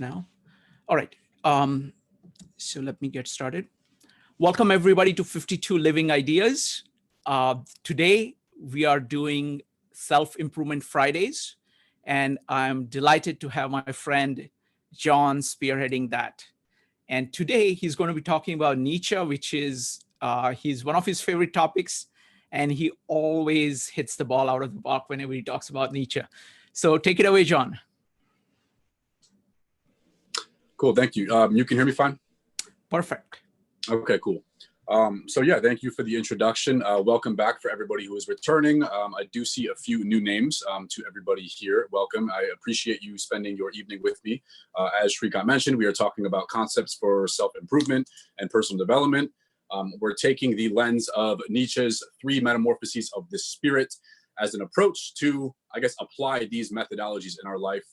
Now. All right. So let me get started. Welcome everybody to 52 Living Ideas. Today we are doing Self-Improvement Fridays, and I'm delighted to have my friend John spearheading that. And today he's going to be talking about Nietzsche, which is he's one of his favorite topics, and he always hits the ball out of the park whenever he talks about Nietzsche. So take it away, John. Cool, thank you. You can hear me fine? Perfect. Okay, cool. So yeah, thank you for the introduction. Welcome back for everybody who is returning. I do see a few new names to everybody here. Welcome. I appreciate you spending your evening with me. As Shrikant mentioned, we are talking about concepts for self-improvement and personal development. We're taking the lens of Nietzsche's 3 Metamorphoses of the Spirit as an approach to, I guess, apply these methodologies in our life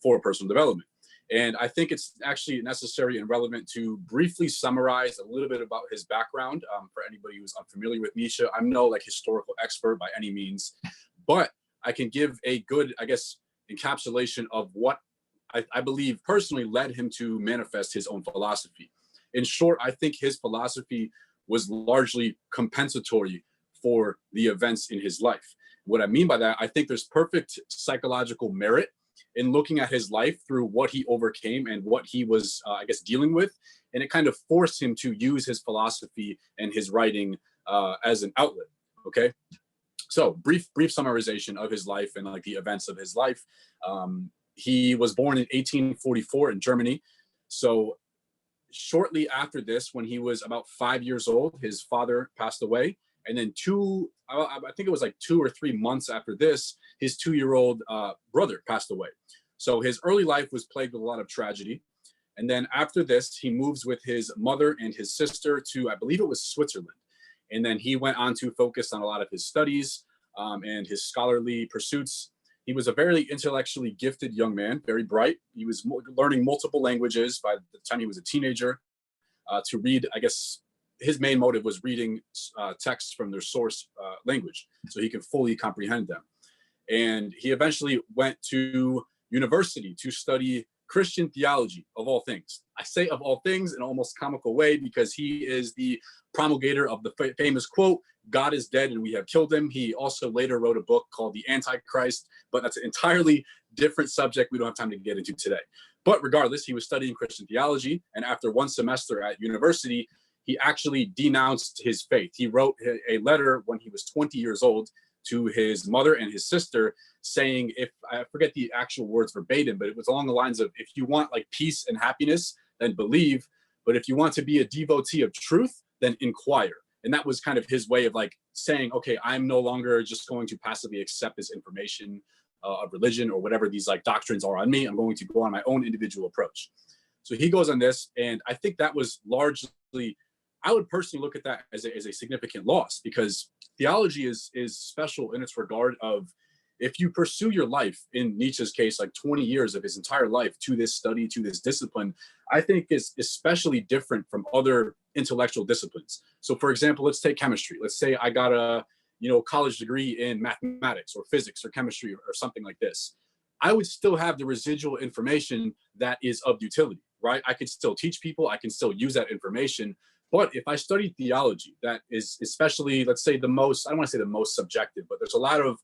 for personal development. And I think it's actually necessary and relevant to briefly summarize a little bit about his background for anybody who's unfamiliar with Nietzsche. I'm no like historical expert by any means, but I can give a good, I guess, encapsulation of what I believe personally led him to manifest his own philosophy. In short, I think his philosophy was largely compensatory for the events in his life. What I mean by that, I think there's perfect psychological merit in looking at his life through what he overcame and what he was, I guess, dealing with. And it kind of forced him to use his philosophy and his writing as an outlet, okay? So brief summarization of his life and like the events of his life. He was born in 1844 in Germany. So shortly after this, when he was about 5 years old, his father passed away. And then I think it was like 2 or 3 months after this, his 2-year-old brother passed away. So his early life was plagued with a lot of tragedy. And then after this, he moves with his mother and his sister to, I believe it was Switzerland. And then he went on to focus on a lot of his studies and his scholarly pursuits. He was a very intellectually gifted young man, very bright. He was learning multiple languages by the time he was a teenager to read, I guess, his main motive was reading texts from their source language so he could fully comprehend them. And he eventually went to university to study Christian theology, of all things. I say of all things in an almost comical way because he is the promulgator of the famous quote, "God is dead and we have killed him." He also later wrote a book called The Antichrist, but that's an entirely different subject we don't have time to get into today. But regardless, he was studying Christian theology, and after 1 semester at university, he actually denounced his faith. He wrote a letter when he was 20 years old to his mother and his sister saying, if I forget the actual words verbatim, but it was along the lines of, if you want like peace and happiness, then believe. But if you want to be a devotee of truth, then inquire. And that was kind of his way of like saying, okay, I'm no longer just going to passively accept this information of religion or whatever these like doctrines are on me. I'm going to go on my own individual approach. So he goes on this. And I think that was largely, I would personally look at that as a significant loss, because theology is special in its regard of, if you pursue your life, in Nietzsche's case, like 20 years of his entire life to this study, to this discipline, I think is especially different from other intellectual disciplines. So for example, let's take chemistry. Let's say I got a college degree in mathematics or physics or chemistry or something like this. I would still have the residual information that is of utility, right? I could still teach people, I can still use that information. But if I studied theology, that is especially, let's say, the most, I don't want to say the most subjective, but there's a lot of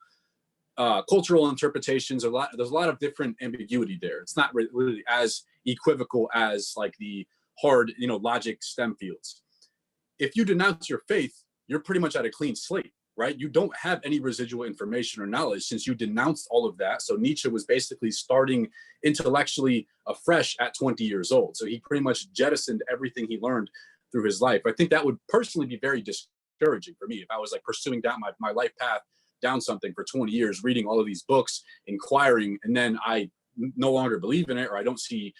cultural interpretations, there's a lot of different ambiguity there. It's not really as equivocal as like the hard, logic STEM fields. If you denounce your faith, you're pretty much at a clean slate, right? You don't have any residual information or knowledge since you denounced all of that. So Nietzsche was basically starting intellectually afresh at 20 years old. So he pretty much jettisoned everything he learned through his life. I think that would personally be very discouraging for me if I was like pursuing down my life path down something for 20 years, reading all of these books, inquiring, and then I no longer believe in it, or I don't see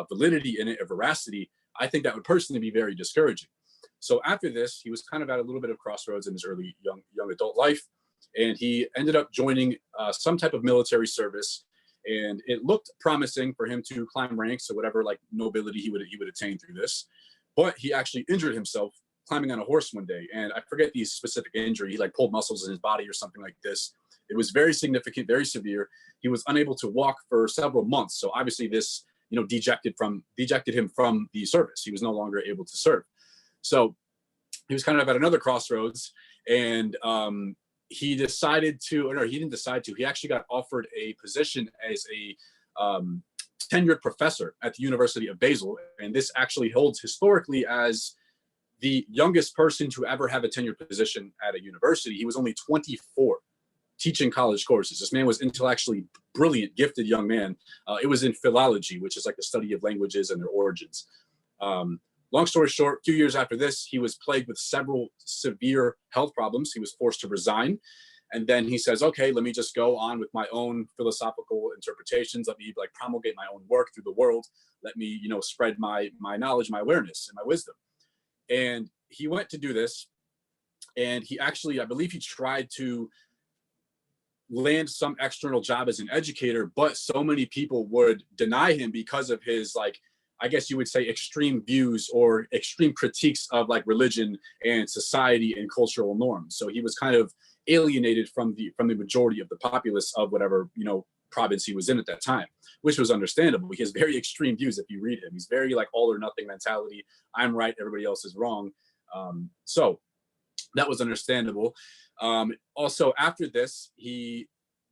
validity in it or veracity. I think that would personally be very discouraging. So after this, he was kind of at a little bit of crossroads in his early young adult life, and he ended up joining some type of military service, and it looked promising for him to climb ranks or whatever like nobility he would attain through this. But he actually injured himself climbing on a horse one day. And I forget the specific injury. He like pulled muscles in his body or something like this. It was very significant, very severe. He was unable to walk for several months. So obviously this dejected him from the service. He was no longer able to serve. So he was kind of at another crossroads, and he decided to, or no, he didn't decide to, he actually got offered a position as a tenured professor at the University of Basel. And this actually holds historically as the youngest person to ever have a tenured position at a university. He was only 24 teaching college courses. This man was intellectually brilliant, gifted young man. It was in philology, which is like the study of languages and their origins. Long story short, a few years after this, he was plagued with several severe health problems. He was forced to resign. And then he says, okay, let me just go on with my own philosophical interpretations. Let me promulgate my own work through the world. Let me, spread my knowledge, my awareness, and my wisdom. And he went to do this. And he actually, I believe he tried to land some external job as an educator, but so many people would deny him because of his, I guess you would say, extreme views or extreme critiques of religion and society and cultural norms. So he was kind of alienated from the majority of the populace of whatever province he was in at that time, which was understandable. He has very extreme views. If you read him, he's very all or nothing mentality. I'm right, everybody else is wrong. So that was understandable. Also, after this, he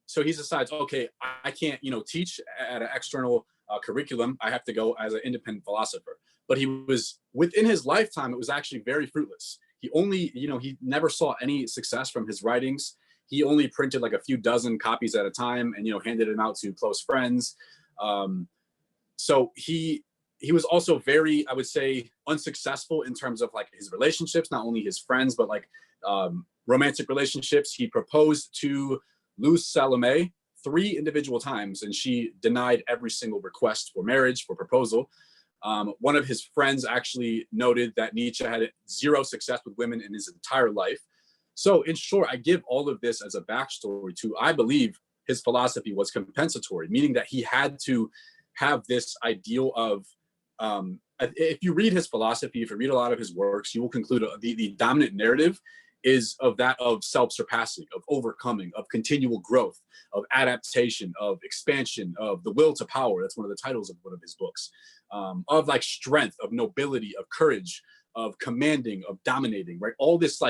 decides, okay, I can't teach at an external curriculum. I have to go as an independent philosopher. But he was, within his lifetime, it was actually very fruitless. He only, he never saw any success from his writings. He only printed a few dozen copies at a time and, handed them out to close friends. So he was also very, I would say, unsuccessful in terms of his relationships, not only his friends, but romantic relationships. He proposed to Luz Salome 3 individual times, and she denied every single request for marriage, for proposal. One of his friends actually noted that Nietzsche had 0 success with women in his entire life. So in short, I give all of this as a backstory to, I believe his philosophy was compensatory, meaning that he had to have this ideal of, if you read his philosophy, if you read a lot of his works, you will conclude the dominant narrative is of that of self-surpassing, of overcoming, of continual growth, of adaptation, of expansion, of the will to power. That's one of the titles of one of his books. Of strength, of nobility, of courage, of commanding, of dominating, right? All this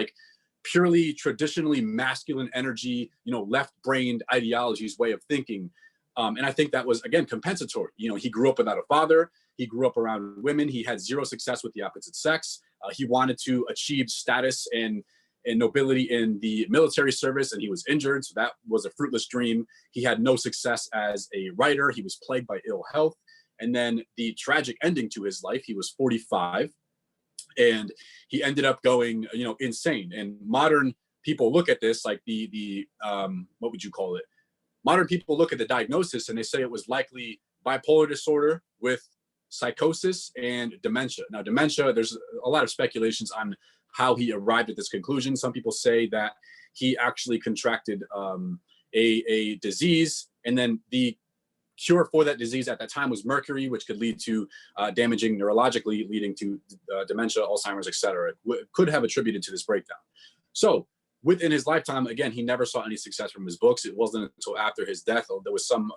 purely traditionally masculine energy, left-brained ideologies, way of thinking. And I think that was, again, compensatory. He grew up without a father. He grew up around women. He had 0 success with the opposite sex. He wanted to achieve status and nobility in the military service, and he was injured. So that was a fruitless dream. He had no success as a writer. He was plagued by ill health. And then the tragic ending to his life, he was 45, and he ended up going, insane. And modern people look at this what would you call it? Modern people look at the diagnosis and they say it was likely bipolar disorder with psychosis and dementia. Now, dementia, there's a lot of speculations on how he arrived at this conclusion. Some people say that he actually contracted a disease, and then the cure for that disease at that time was mercury, which could lead to damaging neurologically, leading to dementia, Alzheimer's, etc. Could have attributed to this breakdown. So within his lifetime, again, he never saw any success from his books. It wasn't until after his death, there was some,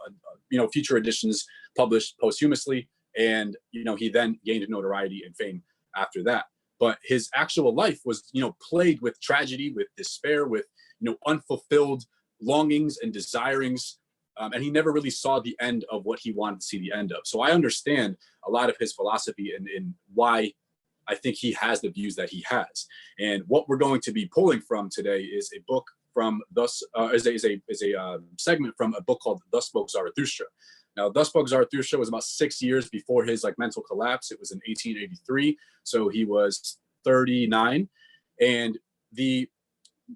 future editions published posthumously, and, he then gained notoriety and fame after that. But his actual life was, plagued with tragedy, with despair, with, unfulfilled longings and desirings. And he never really saw the end of what he wanted to see the end of. So I understand a lot of his philosophy and why I think he has the views that he has. And what we're going to be pulling from today is a book from is a segment from a book called Thus Spoke Zarathustra. Now, Thus Spoke Zarathustra was about 6 years before his mental collapse. It was in 1883, so he was 39, and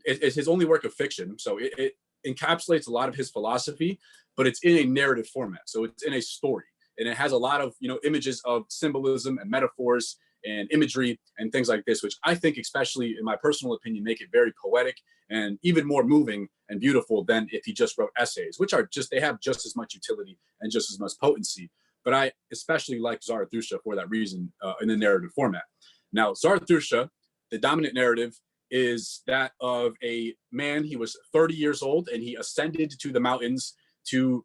it's his only work of fiction. So it encapsulates a lot of his philosophy, but it's in a narrative format. So it's in a story, and it has a lot of images of symbolism and metaphors and imagery and things like this, which I think, especially in my personal opinion, make it very poetic and even more moving and beautiful than if he just wrote essays, which are they have just as much utility and just as much potency. But I especially like Zarathustra for that reason in the narrative format. Now, Zarathustra, the dominant narrative is that of a man. He was 30 years old and he ascended to the mountains to,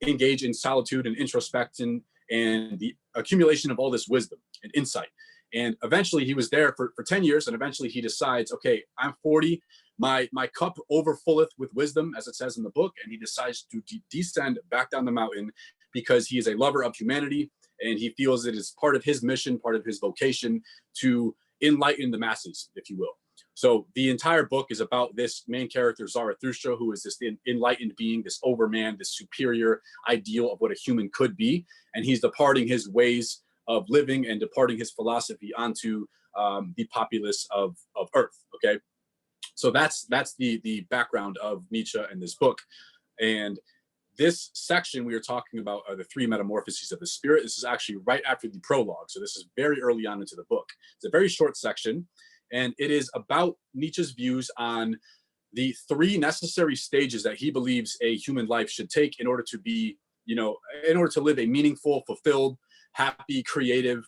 engage in solitude and introspection and the accumulation of all this wisdom and insight. And eventually he was there for 10 years, and eventually he decides, okay, I'm 40, my cup overfulleth with wisdom, as it says in the book, and he decides to descend back down the mountain because he is a lover of humanity, and he feels it is part of his mission, part of his vocation to enlighten the masses, if you will. So the entire book is about this main character, Zarathustra, who is this enlightened being, this overman, this superior ideal of what a human could be. And he's departing his ways of living and departing his philosophy onto the populace of Earth, okay? So that's the background of Nietzsche and this book. And this section we are talking about are the three metamorphoses of the spirit. This is actually right after the prologue. So this is very early on into the book. It's a very short section, and it is about Nietzsche's views on the three necessary stages that he believes a human life should take in order to be, in order to live a meaningful, fulfilled, happy, creative,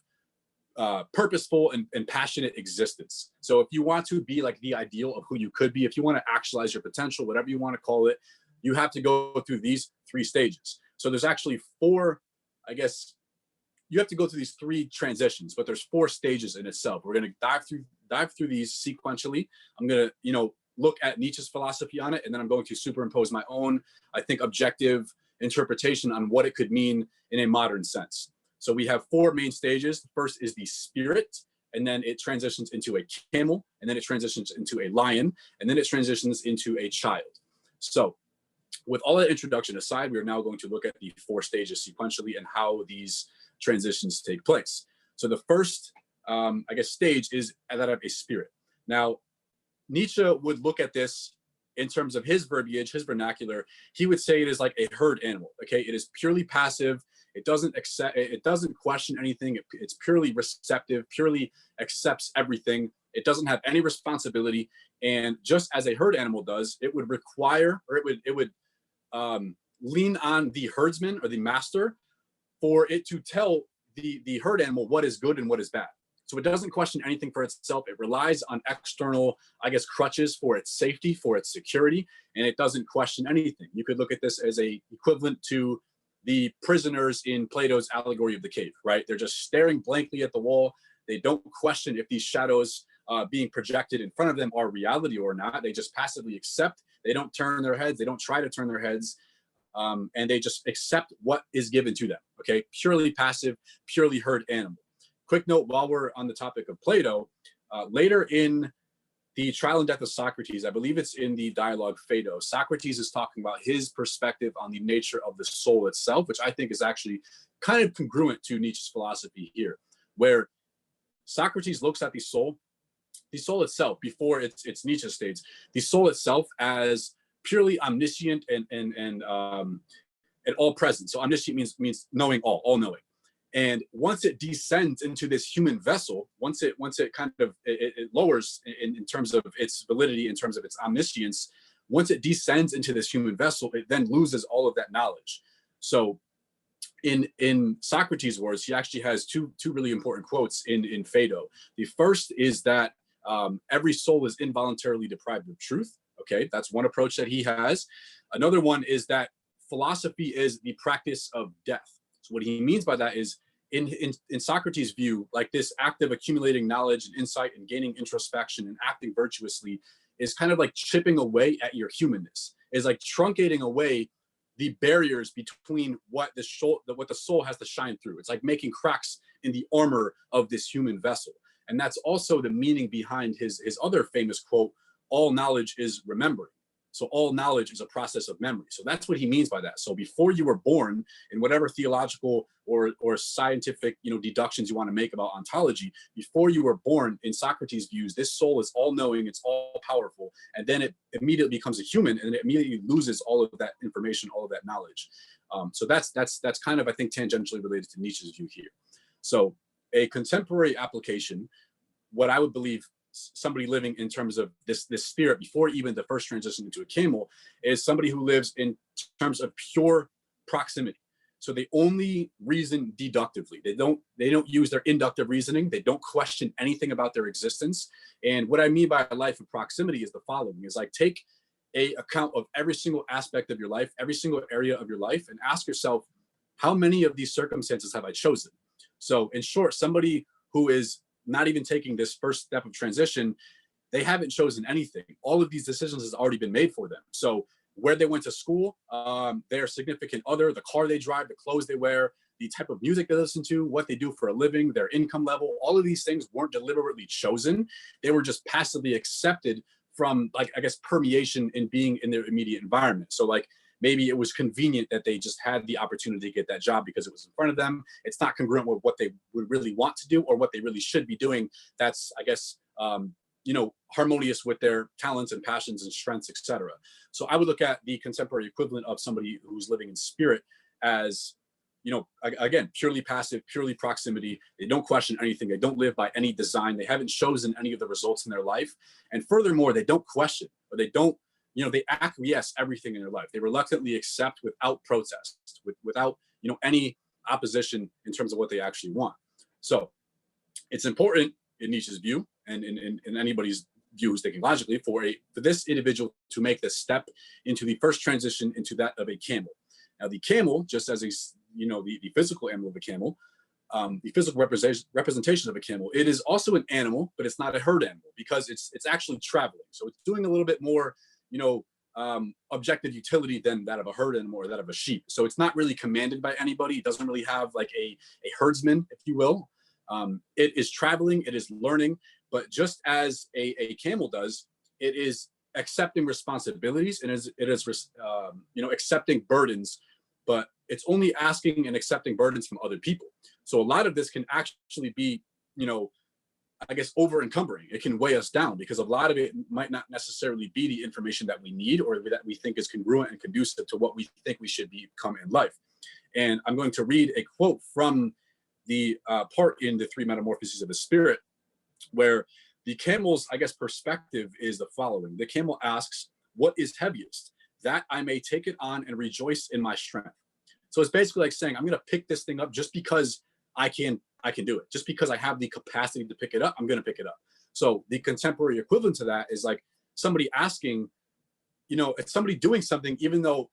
purposeful, and passionate existence. So if you want to be like the ideal of who you could be, if you want to actualize your potential, whatever you want to call it, you have to go through these three stages. So there's actually four, I guess, you have to go through these three transitions, but there's four stages in itself. We're going to dive through these sequentially. I'm going to, look at Nietzsche's philosophy on it, and then I'm going to superimpose my own, I think, objective interpretation on what it could mean in a modern sense. So we have four main stages. The first is the spirit, and then it transitions into a camel, and then it transitions into a lion, and then it transitions into a child. So with all that introduction aside, we are now going to look at the four stages sequentially and how these transitions take place. So the first, stage is that of a spirit. Now, Nietzsche would look at this in terms of his verbiage, his vernacular. He would say it is like a herd animal. Okay, it is purely passive. It doesn't question anything. It's purely receptive, purely accepts everything. It doesn't have any responsibility. And just as a herd animal does, it would require, or it would lean on the herdsman or the master for it to tell the herd animal what is good and what is bad. So it doesn't question anything for itself. It relies on external, crutches for its safety, for its security, and it doesn't question anything. You could look at this as a equivalent to the prisoners in Plato's allegory of the cave, right? They're just staring blankly at the wall. They don't question if these shadows being projected in front of them are reality or not. They just passively accept. They don't turn their heads. They don't try to turn their heads. And they just accept what is given to them, okay? Purely passive, purely herd animal. Quick note, while we're on the topic of Plato, later in the Trial and Death of Socrates, I believe it's in the dialogue Phaedo, Socrates is talking about his perspective on the nature of the soul itself, which I think is actually kind of congruent to Nietzsche's philosophy here, where Socrates looks at the soul itself, before it's Nietzsche states, the soul itself as purely omniscient and all present. So omniscient means knowing all knowing. And once it descends into this human vessel, once it kind of it lowers in terms of its validity, in terms of its omniscience, once it descends into this human vessel, it then loses all of that knowledge. So in Socrates' words, he actually has two really important quotes in Phaedo. The first is that every soul is involuntarily deprived of truth. Okay, that's one approach that he has. Another one is that philosophy is the practice of death. So what he means by that is, in Socrates' view, like this act of accumulating knowledge and insight and gaining introspection and acting virtuously is kind of like chipping away at your humanness, is like truncating away the barriers between what the soul has to shine through. It's like making cracks in the armor of this human vessel. And that's also the meaning behind his other famous quote, all knowledge is remembering. So all knowledge is a process of memory. So that's what he means by that. So before you were born, in whatever theological or scientific deductions you want to make about ontology, before you were born, in Socrates' views, this soul is all knowing, it's all powerful, and then it immediately becomes a human, and it immediately loses all of that information, all of that knowledge. So that's kind of, I think, tangentially related to Nietzsche's view here. So a contemporary application, what I would believe somebody living in terms of this spirit before even the first transition into a camel is somebody who lives in terms of pure proximity. So they only reason deductively. They don't use their inductive reasoning. They don't question anything about their existence. And what I mean by a life of proximity is the following: is like, take a account of every single aspect of your life, every single area of your life, and ask yourself, how many of these circumstances have I chosen? So in short, somebody who is not even taking this first step of transition, they haven't chosen anything. All of these decisions has already been made for them. So where they went to school, their significant other, the car they drive, the clothes they wear, the type of music they listen to, what they do for a living, their income level, all of these things weren't deliberately chosen. They were just passively accepted from, like, I guess, permeation in being in their immediate environment. So like, maybe it was convenient that they just had the opportunity to get that job because it was in front of them. It's not congruent with what they would really want to do or what they really should be doing. That's, I guess, harmonious with their talents and passions and strengths, etc. So I would look at the contemporary equivalent of somebody who's living in spirit as, again, purely passive, purely proximity. They don't question anything. They don't live by any design. They haven't chosen any of the results in their life. And furthermore, they don't question, or they don't, they acquiesce everything in their life. They reluctantly accept without protest, without, any opposition in terms of what they actually want. So it's important in Nietzsche's view, and in anybody's view who's thinking logically, for this individual to make the step into the first transition into that of a camel. Now, the camel, just as the physical animal of a camel, the physical representation of a camel, it is also an animal, but it's not a herd animal because it's actually traveling. So it's doing a little bit more, objective utility than that of a herd animal or that of a sheep. So it's not really commanded by anybody. It doesn't really have like a herdsman, if you will. It is traveling, it is learning, but just as a camel does, it is accepting responsibilities and it is accepting burdens, but it's only asking and accepting burdens from other people. So a lot of this can actually be, I guess, over encumbering. It can weigh us down because a lot of it might not necessarily be the information that we need or that we think is congruent and conducive to what we think we should become in life. And I'm going to read a quote from the part in the three Metamorphoses of the Spirit, where the camel's, I guess, perspective is the following. The camel asks, "What is heaviest? That I may take it on and rejoice in my strength." So it's basically like saying, I'm going to pick this thing up just because I can do it. Just because I have the capacity to pick it up, I'm going to pick it up. So the contemporary equivalent to that is like somebody asking, it's somebody doing something, even though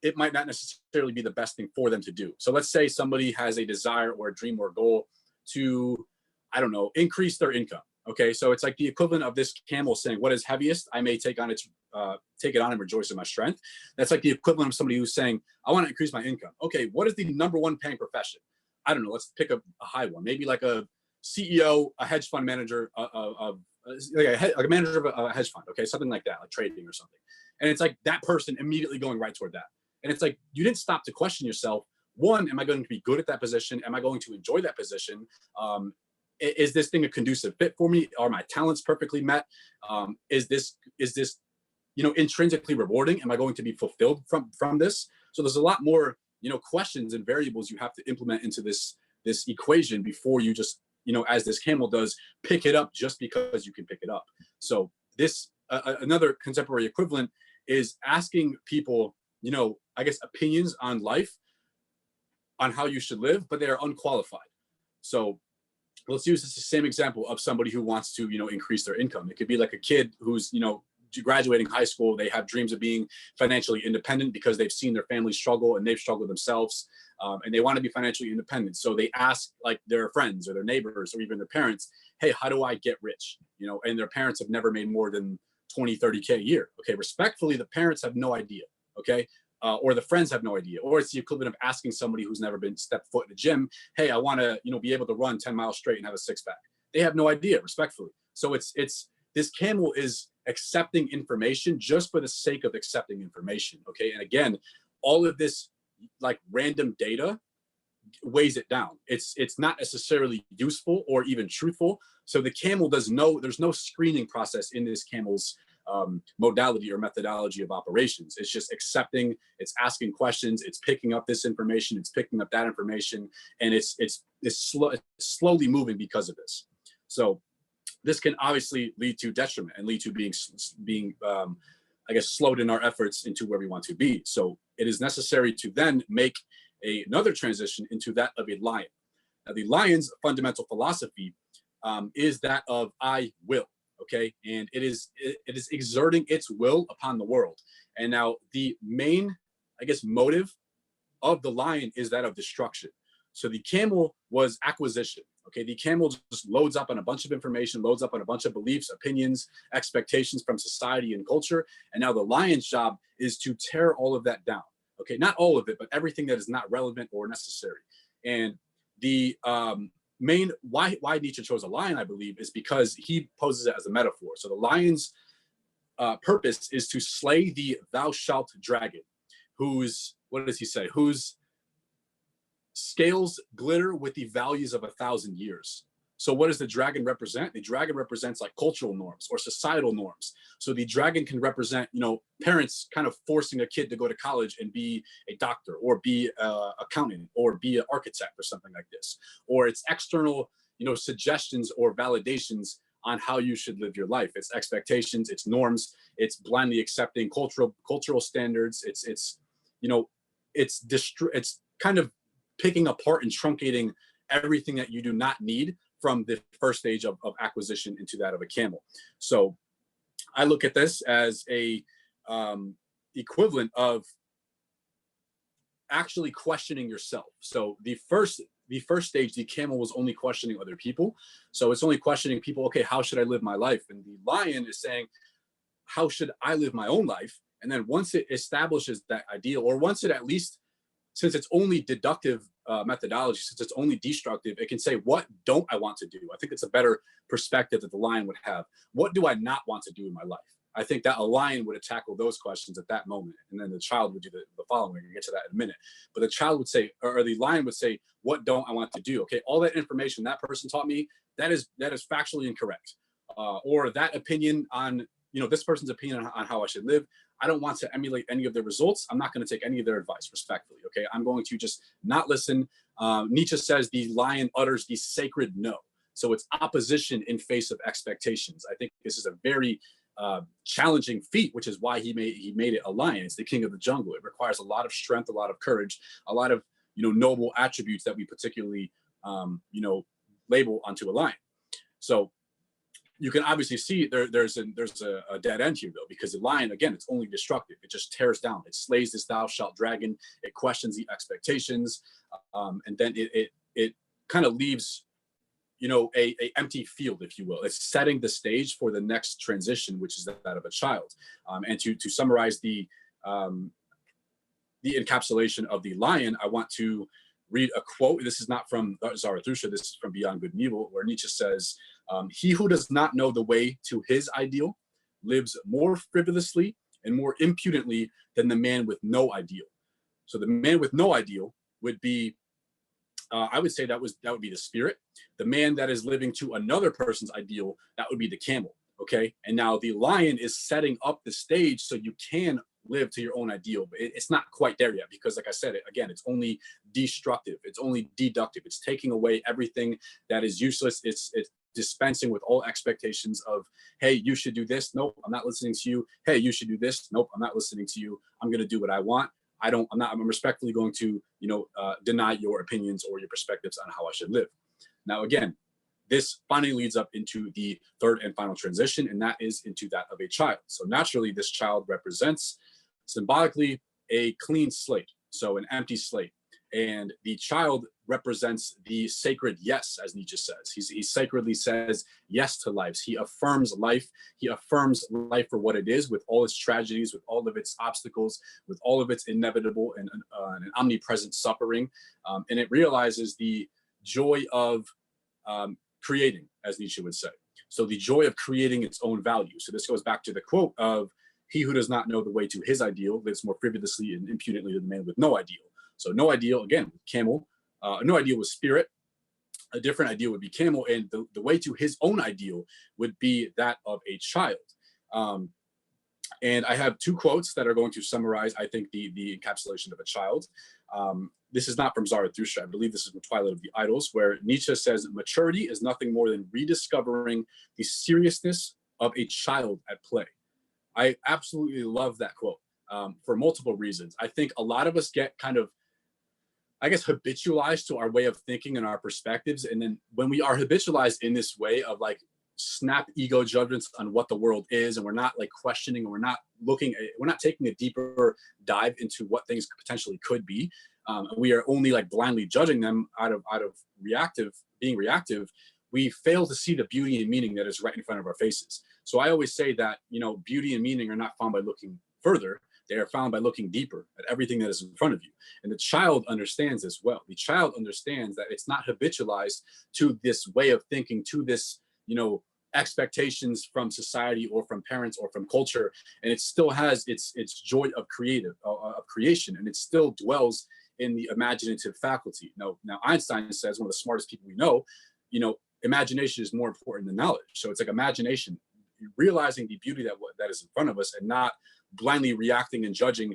it might not necessarily be the best thing for them to do. So let's say somebody has a desire or a dream or a goal to, I don't know, increase their income. Okay, so it's like the equivalent of this camel saying, "What is heaviest? I may take it on and rejoice in my strength." That's like the equivalent of somebody who's saying, "I want to increase my income." Okay, what is the number one paying profession? I don't know. Let's pick a high one. Maybe like a CEO, a hedge fund manager, like a manager of a hedge fund. Okay, something like that, like trading or something. And it's like that person immediately going right toward that. And it's like you didn't stop to question yourself. One, am I going to be good at that position? Am I going to enjoy that position? Is this thing a conducive fit for me? Are my talents perfectly met? Is this intrinsically rewarding? Am I going to be fulfilled from this? So there's a lot more questions and variables you have to implement into this equation before you just as this camel does, pick it up just because you can pick it up. So this another contemporary equivalent is asking people I guess opinions on life, on how you should live, but they are unqualified. So let's use this the same example of somebody who wants to, increase their income. It could be like a kid who's, graduating high school. They have dreams of being financially independent because they've seen their family struggle and they've struggled themselves, and they want to be financially independent. So they ask like their friends or their neighbors or even their parents, "Hey, how do I get rich?" And their parents have never made more than 20, 30K a year. Okay, respectfully, the parents have no idea. Okay. Or the friends have no idea, or it's the equivalent of asking somebody who's never been stepped foot in the gym, "Hey, I want to, be able to run 10 miles straight and have a six pack." They have no idea, respectfully. So it's this camel is accepting information just for the sake of accepting information. Okay. And again, all of this like random data weighs it down. It's not necessarily useful or even truthful. So the camel there's no screening process in this camel's modality or methodology of operations. It's just accepting, it's asking questions, it's picking up this information, it's picking up that information, and it's slowly moving because of this. So this can obviously lead to detriment and lead to being I guess slowed in our efforts into where we want to be. So it is necessary to then make another transition into that of a lion. Now, the lion's fundamental philosophy is that of I will. Okay, and it is exerting its will upon the world. And now the main, I guess, motive of the lion is that of destruction. So the camel was acquisition. Okay, the camel just loads up on a bunch of information, loads up on a bunch of beliefs, opinions, expectations from society and culture. And now the lion's job is to tear all of that down. Okay, not all of it, but everything that is not relevant or necessary. And the main why Nietzsche chose a lion, I believe, is because he poses it as a metaphor. So the lion's purpose is to slay the thou shalt dragon, whose, what does he say? Whose scales glitter with the values of 1,000 years. So what does the dragon represent? The dragon represents like cultural norms or societal norms. So the dragon can represent, you know, parents kind of forcing a kid to go to college and be a doctor or be an accountant or be an architect or something like this. Or it's external, you know, suggestions or validations on how you should live your life. It's expectations, it's norms, it's blindly accepting cultural standards. It's you know, it's kind of picking apart and truncating everything that you do not need from the first stage of acquisition into that of a camel. So I look at this as a equivalent of actually questioning yourself. So the first stage, the camel was only questioning other people. So it's only questioning people, okay, how should I live my life? And the lion is saying, how should I live my own life? And then once it establishes that ideal, or once it at least, since it's only deductive methodology, since it's only destructive, it can say, what don't I want to do? I think it's a better perspective that the lion would have. What do I not want to do in my life? I think that a lion would have tackled those questions at that moment. And then the child would do the following. We're gonna get to that in a minute. But the child would say, or the lion would say, what don't I want to do? Okay, all that information that person taught me, that is factually incorrect. Or that opinion on, you know, this person's opinion on how I should live, I don't want to emulate any of their results. I'm not going to take any of their advice, respectfully. Okay, I'm going to just not listen. Nietzsche says the lion utters the sacred no. So it's opposition in face of expectations. I think this is a very challenging feat, which is why he made it a lion. It's the king of the jungle. It requires a lot of strength, a lot of courage, a lot of, you know, noble attributes that we particularly you know, label onto a lion. So you can obviously see there's a dead end here, though, because the lion, again, it's only destructive. It just tears down. It slays this thou shalt dragon. It questions the expectations, and then it kind of leaves, you know, a empty field, if you will. It's setting the stage for the next transition, which is that of a child. And to summarize the encapsulation of the lion, I want to read a quote. This is not from Zarathustra. This is from Beyond Good and Evil, where Nietzsche says, he who does not know the way to his ideal lives more frivolously and more impudently than the man with no ideal. So the man with no ideal would be, I would say that would be the spirit. The man that is living to another person's ideal, that would be the camel. Okay. And now the lion is setting up the stage so you can live to your own ideal, but it's not quite there yet, because like I said, again, it's only destructive. It's only deductive. It's taking away everything that is useless. It's dispensing with all expectations of, hey, you should do this. Nope, I'm not listening to you. Hey, you should do this. Nope, I'm not listening to you. I'm going to do what I want. I'm respectfully going to, you know, deny your opinions or your perspectives on how I should live. Now, again, this finally leads up into the third and final transition, and that is into that of a child. So naturally, this child represents symbolically a clean slate, so an empty slate. And the child represents the sacred yes, as Nietzsche says. He sacredly says yes to life. He affirms life. He affirms life for what it is, with all its tragedies, with all of its obstacles, with all of its inevitable and omnipresent suffering. And it realizes the joy of creating, as Nietzsche would say. So the joy of creating its own value. So this goes back to the quote of, he who does not know the way to his ideal lives more frivolously and impudently than the man with no ideal. So no ideal, again, camel. No ideal was spirit. A different ideal would be camel. And the way to his own ideal would be that of a child. And I have two quotes that are going to summarize, I think, the encapsulation of a child. This is not from Zarathustra. I believe this is from Twilight of the Idols, where Nietzsche says, maturity is nothing more than rediscovering the seriousness of a child at play. I absolutely love that quote for multiple reasons. I think a lot of us get kind of, I guess, habitualized to our way of thinking and our perspectives. And then when we are habitualized in this way of like snap ego judgments on what the world is, and we're not like questioning, and we're not taking a deeper dive into what things potentially could be, we are only like blindly judging them out of being reactive, we fail to see the beauty and meaning that is right in front of our faces. So I always say that, you know, beauty and meaning are not found by looking further. They are found by looking deeper at everything that is in front of you. And the child understands as well. The child understands that it's not habitualized to this way of thinking, to this, you know, expectations from society or from parents or from culture. And it still has its joy of creation, and it still dwells in the imaginative faculty. Now Einstein says, one of the smartest people we know, you know, imagination is more important than knowledge. So it's like imagination, realizing the beauty that is in front of us, and not blindly reacting and judging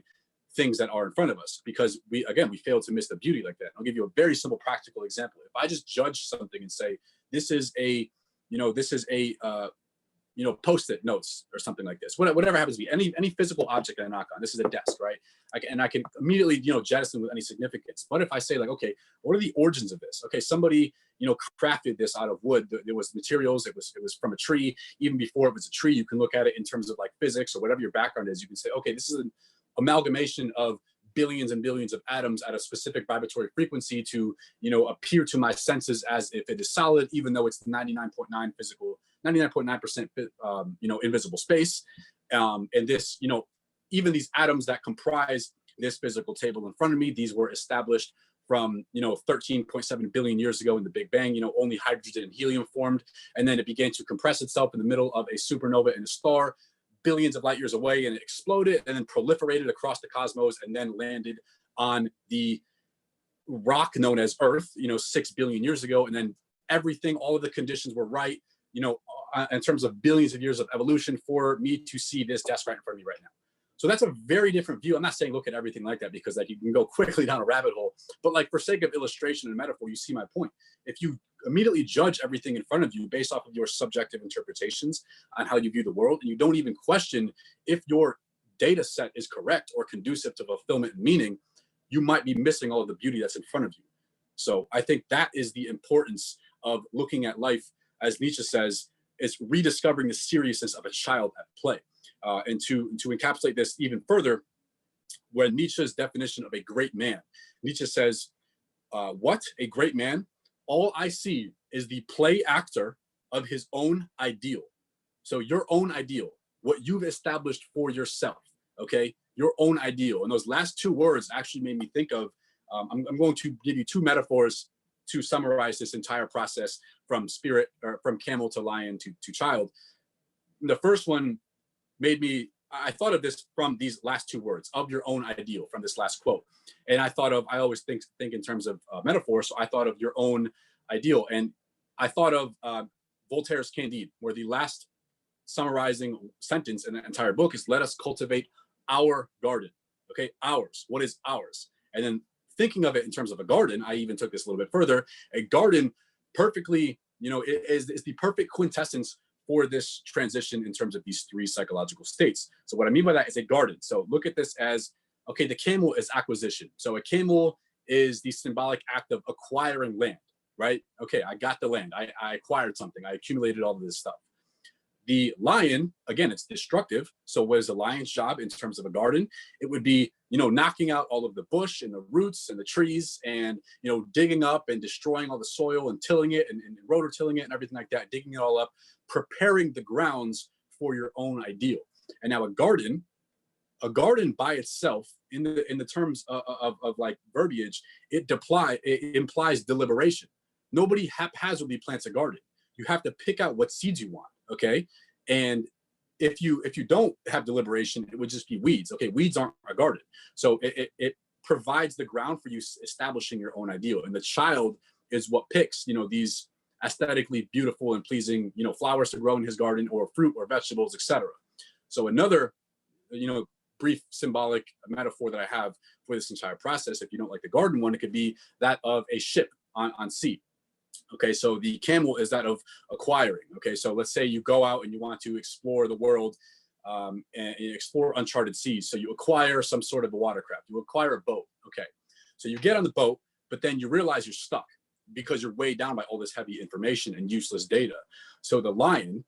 things that are in front of us, because we fail to miss the beauty like that. I'll give you a very simple practical example. If I just judge something and say, this is a post-it notes or something like this, whatever happens to be, any physical object that I knock on, this is a desk, right? I can immediately, you know, jettison with any significance. But if I say like, okay, what are the origins of this? Okay, somebody, you know, crafted this out of wood. There was materials. It was from a tree. Even before it was a tree, you can look at it in terms of like physics or whatever your background is. You can say, okay, this is an amalgamation of billions and billions of atoms at a specific vibratory frequency to, you know, appear to my senses as if it is solid, even though it's 99.9% you know, invisible space. And this, you know, even these atoms that comprise this physical table in front of me, these were established from, you know, 13.7 billion years ago in the Big Bang. You know, only hydrogen and helium formed, and then it began to compress itself in the middle of a supernova in a star billions of light years away, and it exploded and then proliferated across the cosmos and then landed on the rock known as Earth, you know, 6 billion years ago. And then everything, all of the conditions were right, you know, in terms of billions of years of evolution for me to see this desk right in front of me right now. So that's a very different view. I'm not saying look at everything like that, because like you can go quickly down a rabbit hole, but like for sake of illustration and metaphor, you see my point. If you immediately judge everything in front of you based off of your subjective interpretations on how you view the world, and you don't even question if your data set is correct or conducive to fulfillment and meaning, you might be missing all of the beauty that's in front of you. So I think that is the importance of looking at life, as Nietzsche says, is rediscovering the seriousness of a child at play. And to encapsulate this even further, where Nietzsche's definition of a great man, Nietzsche says, what? A great man? All I see is the play actor of his own ideal. So your own ideal, what you've established for yourself, okay? Your own ideal. And those last two words actually made me think of, I'm going to give you two metaphors to summarize this entire process from spirit, or from camel to lion to child. The first one I thought of this from these last two words, of your own ideal, from this last quote. And I always think in terms of metaphor. So I thought of your own ideal. And I thought of Voltaire's Candide, where the last summarizing sentence in the entire book is, let us cultivate our garden. Okay, ours. What is ours? And then thinking of it in terms of a garden, I even took this a little bit further. A garden perfectly, you know, is the perfect quintessence for this transition in terms of these three psychological states. So what I mean by that is a garden. So look at this as, okay, the camel is acquisition. So a camel is the symbolic act of acquiring land, right? Okay, I got the land. I acquired something. I accumulated all of this stuff. The lion, again, it's destructive. So what is a lion's job in terms of a garden? It would be, you know, knocking out all of the bush and the roots and the trees, and, you know, digging up and destroying all the soil and tilling it and rotor tilling it and everything like that, digging it all up, preparing the grounds for your own ideal. And now a garden by itself, in the terms of like verbiage, it implies deliberation. Nobody haphazardly plants a garden. You have to pick out what seeds you want, okay? And if you don't have deliberation, it would just be weeds. Okay, weeds aren't a garden. So it provides the ground for you establishing your own ideal. And the child is what picks, you know, these aesthetically beautiful and pleasing, you know, flowers to grow in his garden, or fruit or vegetables, etc. So another, you know, brief symbolic metaphor that I have for this entire process, if you don't like the garden one, it could be that of a ship on sea. Okay, so the camel is that of acquiring. Okay, so let's say you go out and you want to explore the world and explore uncharted seas. So you acquire some sort of a watercraft, you acquire a boat. Okay, so you get on the boat, but then you realize you're stuck because you're weighed down by all this heavy information and useless data. So the lion,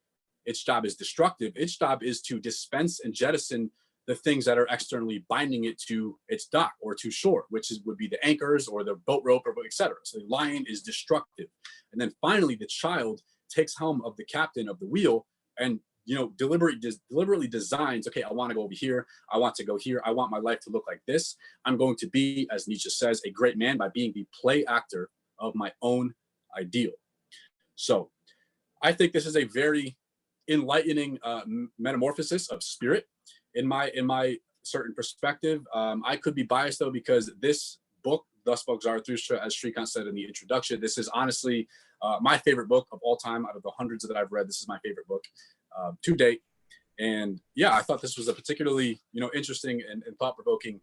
its job is destructive. Its job is to dispense and jettison the things that are externally binding it to its dock or to shore, which would be the anchors or the boat rope or etc. So the lion is destructive. And then finally, the child takes helm of the captain of the wheel and deliberately designs, okay, I want to go over here. I want to go here. I want my life to look like this. I'm going to be, as Nietzsche says, a great man by being the play actor of my own ideal. So I think this is a very enlightening metamorphosis of spirit in my certain perspective. I could be biased though, because this book, Thus Spoke Zarathustra, as Shrikant said in the introduction, this is honestly my favorite book of all time. Out of the hundreds that I've read, this is my favorite book to date. And yeah, I thought this was a particularly interesting and thought-provoking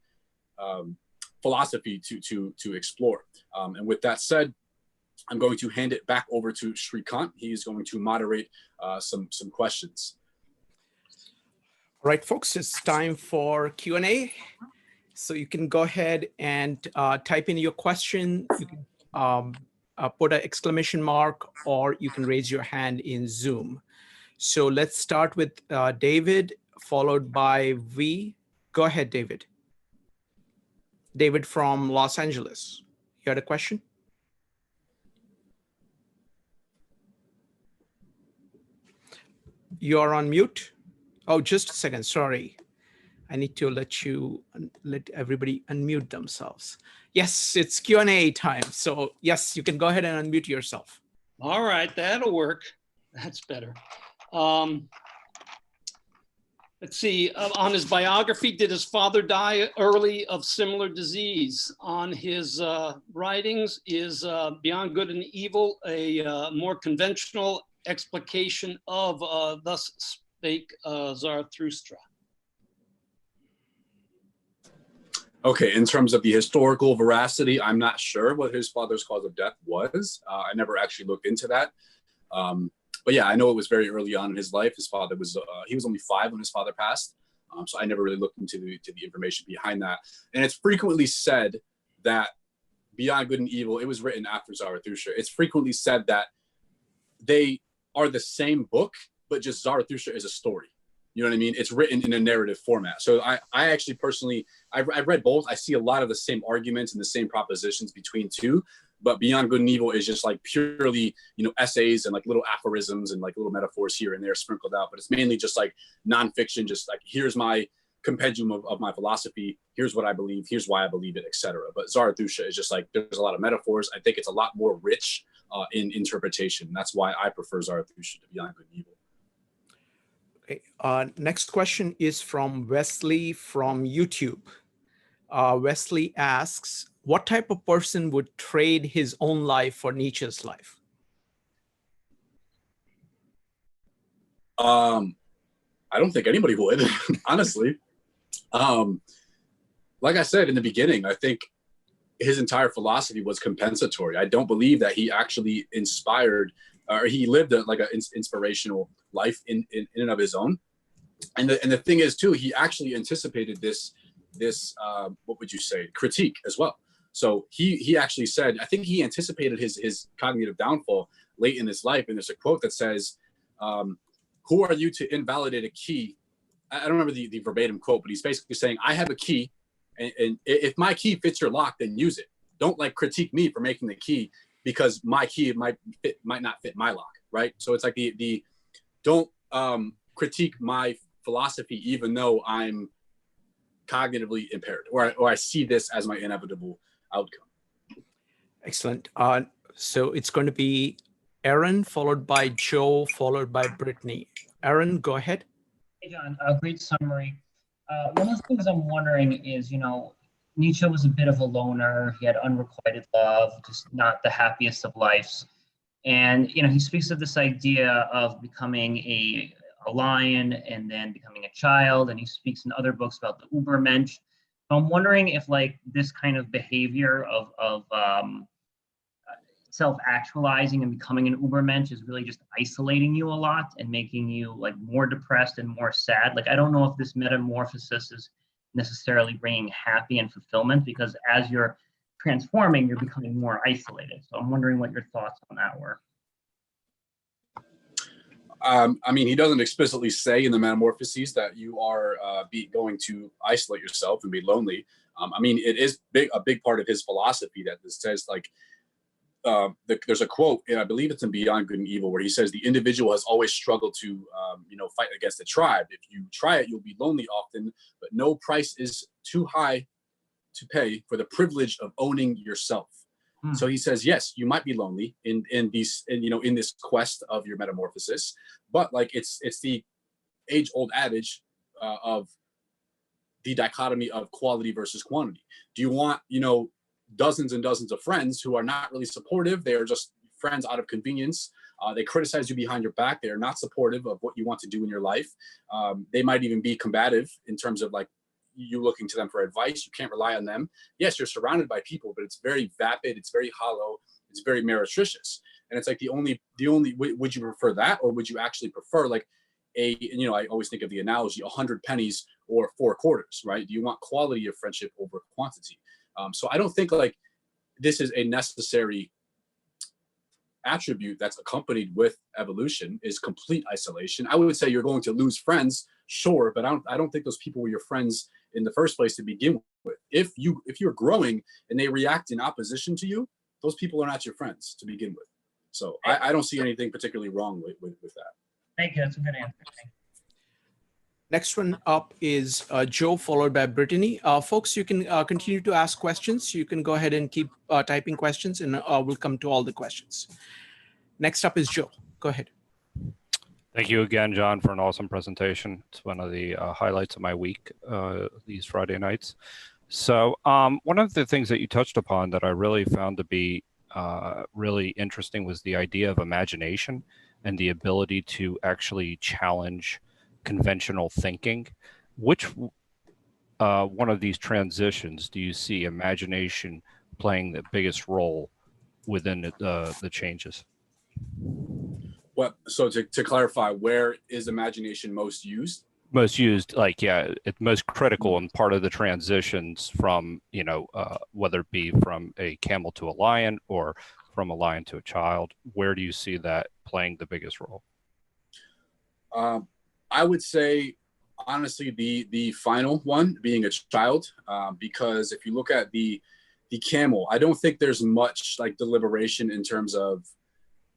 philosophy to explore. And with that said, I'm going to hand it back over to Shrikant. He's going to moderate some questions. All right, folks, it's time for Q&A. So you can go ahead and type in your question. You can put an exclamation mark, or you can raise your hand in Zoom. So let's start with David, followed by V. Go ahead, David. David from Los Angeles. You had a question? You're on mute. Oh, just a second. Sorry. I need to let everybody unmute themselves. Yes, it's Q&A time. So yes, you can go ahead and unmute yourself. All right, that'll work. That's better. Let's see, on his biography, did his father die early of similar disease? On his writings, is Beyond Good and Evil a more conventional explication of Thus Spake Zarathustra? Okay, in terms of the historical veracity, I'm not sure what his father's cause of death was. I never actually looked into that. But yeah, I know it was very early on in his life. His father was, he was only 5 when his father passed. So I never really looked into the information behind that. And it's frequently said that Beyond Good and Evil, it was written after Zarathustra. It's frequently said that they are the same book, but just Zarathustra is a story. You know what I mean? It's written in a narrative format. So I actually personally, I've read both. I see a lot of the same arguments and the same propositions between two, but Beyond Good and Evil is just like purely, essays and like little aphorisms and like little metaphors here and there sprinkled out. But it's mainly just like nonfiction, just like, here's my compendium of my philosophy. Here's what I believe. Here's why I believe it, etc. But Zarathustra is just like, there's a lot of metaphors. I think it's a lot more rich in interpretation. That's why I prefer Zarathustra to Beyond Good and Evil. Okay. Next question is from Wesley from YouTube. Wesley asks, what type of person would trade his own life for Nietzsche's life? I don't think anybody would, honestly. Like I said in the beginning, I think his entire philosophy was compensatory. I don't believe that he actually inspired or he lived an inspirational life in and of his own. And the thing is too, he actually anticipated this what would you say, critique as well. So he actually said, I think he anticipated his cognitive downfall late in his life. And there's a quote that says, who are you to invalidate a key? I don't remember the verbatim quote, but he's basically saying, I have a key, and if my key fits your lock, then use it. Don't critique me for making the key because my key might not fit my lock, right? So it's like the don't critique my philosophy even though I'm cognitively impaired, or I see this as my inevitable outcome. Excellent. So it's going to be Aaron, followed by Joe, followed by Brittany. Aaron, go ahead. Hey, John, great summary. One of the things I'm wondering is, Nietzsche was a bit of a loner. He had unrequited love, just not the happiest of lives. And, he speaks of this idea of becoming a lion and then becoming a child. And he speaks in other books about the Ubermensch. So I'm wondering if this kind of behavior of self-actualizing and becoming an Ubermensch is really just isolating you a lot and making you more depressed and more sad. I don't know if this metamorphosis is necessarily bringing happy and fulfillment, because as you're transforming, you're becoming more isolated. So I'm wondering what your thoughts on that were. I mean, he doesn't explicitly say in the Metamorphoses that you are going to isolate yourself and be lonely. I mean, it is a big part of his philosophy that says like, there's a quote, and I believe it's in Beyond Good and Evil, where he says the individual has always struggled to, fight against the tribe. If you try it, you'll be lonely often, but no price is too high to pay for the privilege of owning yourself. So he says, yes, you might be lonely in this quest of your metamorphosis, but like it's the age-old adage of the dichotomy of quality versus quantity. Do you want, dozens and dozens of friends who are not really supportive? They are just friends out of convenience. They criticize you behind your back. They are not supportive of what you want to do in your life. They might even be combative in terms of like you looking to them for advice. You can't rely on them. Yes, you're surrounded by people, but it's very vapid. It's very hollow. It's very meretricious. And it's like the only, would you prefer that? Or would you actually prefer like I always think of the analogy, 100 pennies or 4 quarters, right? Do you want quality of friendship over quantity? So I don't think like this is a necessary attribute that's accompanied with evolution is complete isolation. I would say you're going to lose friends, sure, but I don't think those people were your friends in the first place to begin with. If you're growing and they react in opposition to you, those people are not your friends to begin with. So I don't see anything particularly wrong with that. Thank you. That's a good answer. Next one up is Joe, followed by Brittany. Folks, you can continue to ask questions. You can go ahead and keep typing questions, and we'll come to all the questions. Next up is Joe. Go ahead. Thank you again, John, for an awesome presentation. It's one of the highlights of my week, these Friday nights. So one of the things that you touched upon that I really found to be really interesting was the idea of imagination and the ability to actually challenge conventional thinking. Which one of these transitions do you see imagination playing the biggest role within the changes? What? So to clarify, where is imagination most used? Most used, like, yeah, it's most critical and part of the transitions from, whether it be from a camel to a lion or from a lion to a child. Where do you see that playing the biggest role? I would say, honestly, the final one being a child, because if you look at the camel, I don't think there's much like deliberation in terms of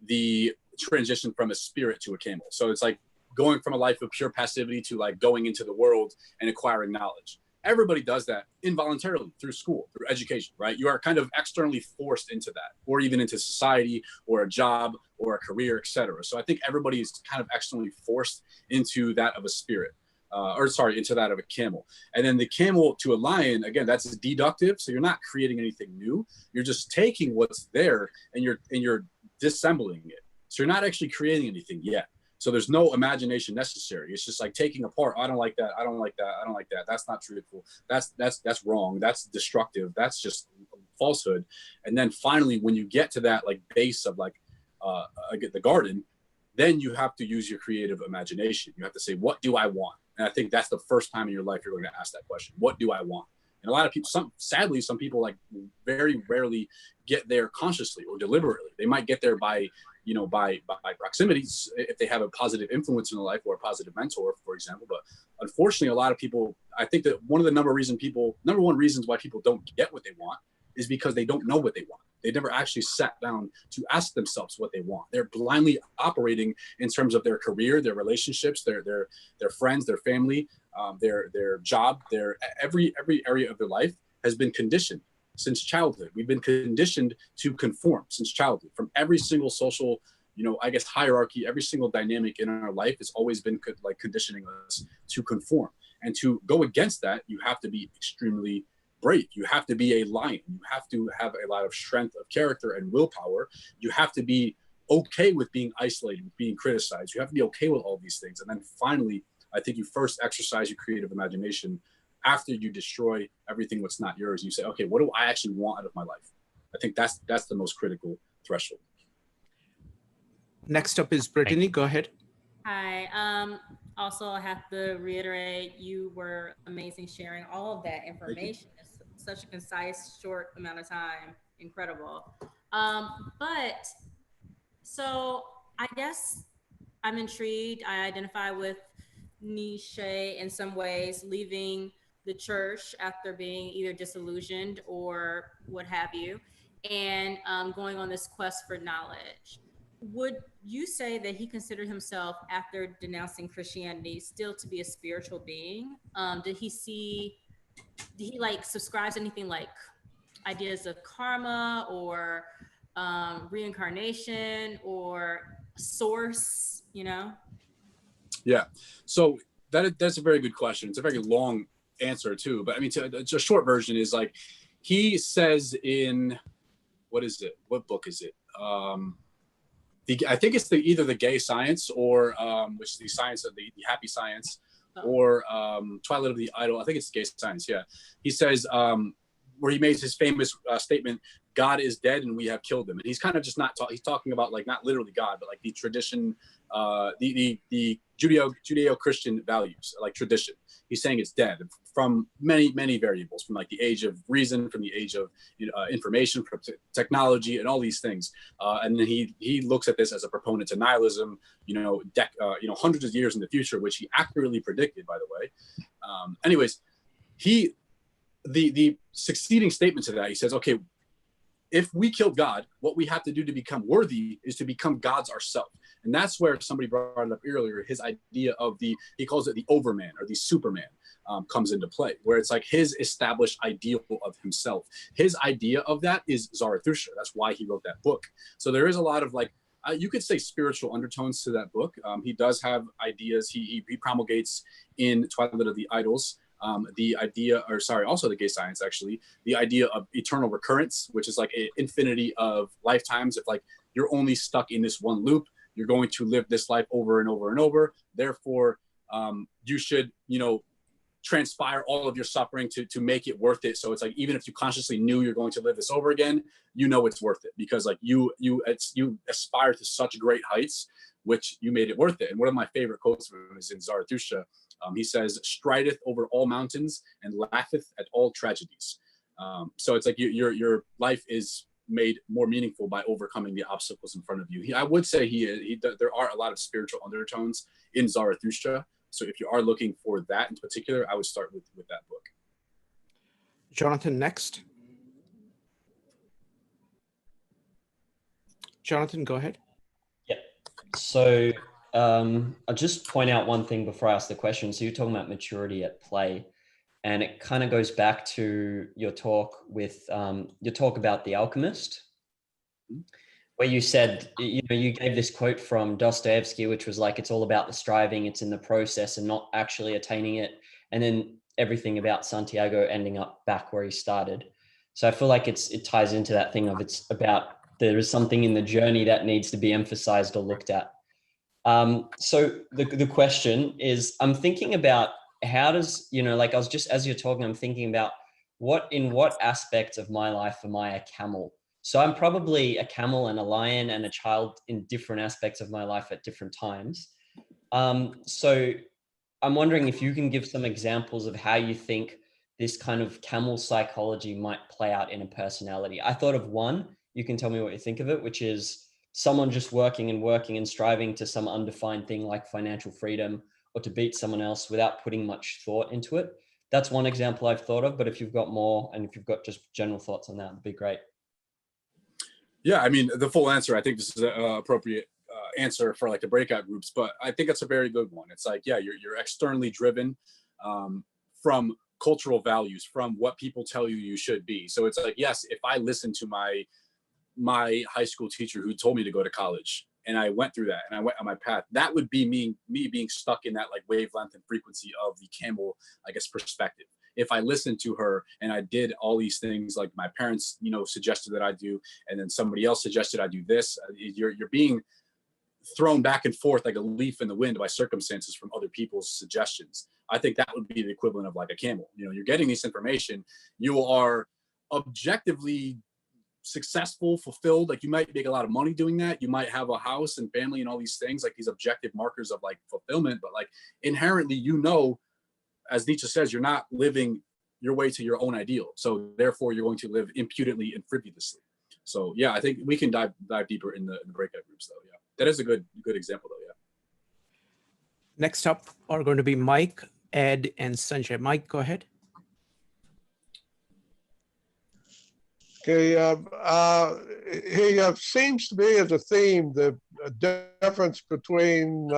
the transition from a spirit to a camel. So it's like going from a life of pure passivity to like going into the world and acquiring knowledge. Everybody does that involuntarily through school, through education, right? You are kind of externally forced into that, or even into society or a job or a career, etc. So I think everybody is kind of externally forced into that of a spirit, into that of a camel. And then the camel to a lion, again, that's deductive. So you're not creating anything new. You're just taking what's there and you're disassembling it. So you're not actually creating anything yet. So there's no imagination necessary. It's just like taking apart. I don't like that. I don't like that. I don't like that. That's not truthful. That's wrong. That's destructive. That's just falsehood. And then finally, when you get to that like base of like the garden, then you have to use your creative imagination. You have to say, what do I want? And I think that's the first time in your life you're going to ask that question. What do I want? And a lot of people, sadly, some people like very rarely get there consciously or deliberately. They might get there by proximity, if they have a positive influence in their life or a positive mentor, for example. But unfortunately, a lot of people, I think that one of the number one reasons why people don't get what they want is because they don't know what they want. They never actually sat down to ask themselves what they want. They're blindly operating in terms of their career, their relationships, their friends, their family, their job, every area of their life has been conditioned since childhood. We've been conditioned to conform since childhood. From every single social, hierarchy, every single dynamic in our life has always been like conditioning us to conform. And to go against that, you have to be extremely brave. You have to be a lion. You have to have a lot of strength of character and willpower. You have to be okay with being isolated, with being criticized. You have to be okay with all these things. And then finally, I think you first exercise your creative imagination after you destroy everything that's not yours. You say, okay, what do I actually want out of my life? I think that's the most critical threshold. Next up is Brittany. Go ahead. Hi. Also, I have to reiterate, you were amazing sharing all of that information. It's such a concise, short amount of time. Incredible. So I guess I'm intrigued. I identify with Nietzsche in some ways, leaving the church after being either disillusioned or what have you, and going on this quest for knowledge. Would you say that he considered himself, after denouncing Christianity, still to be a spiritual being? Did he like subscribe to anything like ideas of karma or reincarnation or source, you know? Yeah. So that's a very good question. It's a very long answer too, but I mean, a short version is like, he says in, what is it? What book is it? I think it's either the gay science or which is the science of the happy science, or Twilight of the Idol. I think it's gay science. Yeah. He says, where he makes his famous statement, God is dead and we have killed him. And he's kind of just he's talking about like not literally God, but like the tradition, the Judeo-Christian values, like tradition. He's saying it's dead from many variables, from like the age of reason, from the age of information, from technology, and all these things. And then he looks at this as a proponent to nihilism, hundreds of years in the future, which he accurately predicted, by the way. Anyways, the succeeding statement to that, he says, okay, if we killed God, what we have to do to become worthy is to become gods ourselves. And that's where somebody brought it up earlier, his idea of he calls it the overman or the superman, comes into play, where it's like his established ideal of himself. His idea of that is Zarathustra. That's why he wrote that book. So there is a lot of like, you could say spiritual undertones to that book. He does have ideas. He promulgates in Twilight of the Idols, the idea, also the gay science, actually, the idea of eternal recurrence, which is like an infinity of lifetimes. If like you're only stuck in this one loop, you're going to live this life over and over and over. Therefore, you should, transpire all of your suffering to make it worth it. So it's like, even if you consciously knew you're going to live this over again, it's worth it, because like you aspire to such great heights, which you made it worth it. And one of my favorite quotes from him is in Zarathustra. He says, "Strideth over all mountains and laugheth at all tragedies." So it's like your life is made more meaningful by overcoming the obstacles in front of you. I would say there are a lot of spiritual undertones in Zarathustra. So if you are looking for that in particular, I would start with that book. Jonathan, next. Jonathan, go ahead. Yeah. So I'll just point out one thing before I ask the question. So you're talking about maturity at play, and it kind of goes back to your talk about The Alchemist, where you said, you gave this quote from Dostoevsky, which was like, it's all about the striving, it's in the process and not actually attaining it. And then everything about Santiago ending up back where he started. So I feel like it ties into that thing of, it's about, there is something in the journey that needs to be emphasized or looked at. So the question is, I'm thinking about how does, like I was just, as you're talking, I'm thinking about in what aspects of my life am I a camel? So I'm probably a camel and a lion and a child in different aspects of my life at different times. So I'm wondering if you can give some examples of how you think this kind of camel psychology might play out in a personality. I thought of one, you can tell me what you think of it, which is someone just working and striving to some undefined thing like financial freedom, or to beat someone else without putting much thought into it. That's one example I've thought of, but if you've got more, and if you've got just general thoughts on that, it'd be great. Yeah, I mean, the full answer, I think this is an appropriate answer for like the breakout groups, but I think it's a very good one. It's like, yeah, you're externally driven from cultural values, from what people tell you should be. So it's like, yes, if I listen to my high school teacher who told me to go to college, and I went through that and I went on my path, that would be me being stuck in that like wavelength and frequency of the camel, I guess, perspective. If I listened to her and I did all these things like my parents, suggested that I do, and then somebody else suggested I do this, you're being thrown back and forth like a leaf in the wind by circumstances from other people's suggestions. I think that would be the equivalent of like a camel. You're getting this information, you are objectively successful, fulfilled, like you might make a lot of money doing that, you might have a house and family and all these things, like these objective markers of like fulfillment, but like inherently, as Nietzsche says, you're not living your way to your own ideal. So therefore you're going to live impudently and frivolously. So yeah, I think we can dive deeper in the breakout groups though. Yeah, that is a good example though. Yeah. Next up are going to be Mike, Ed, and Sanjay. Mike, go ahead. Okay, he seems to be as a theme the difference between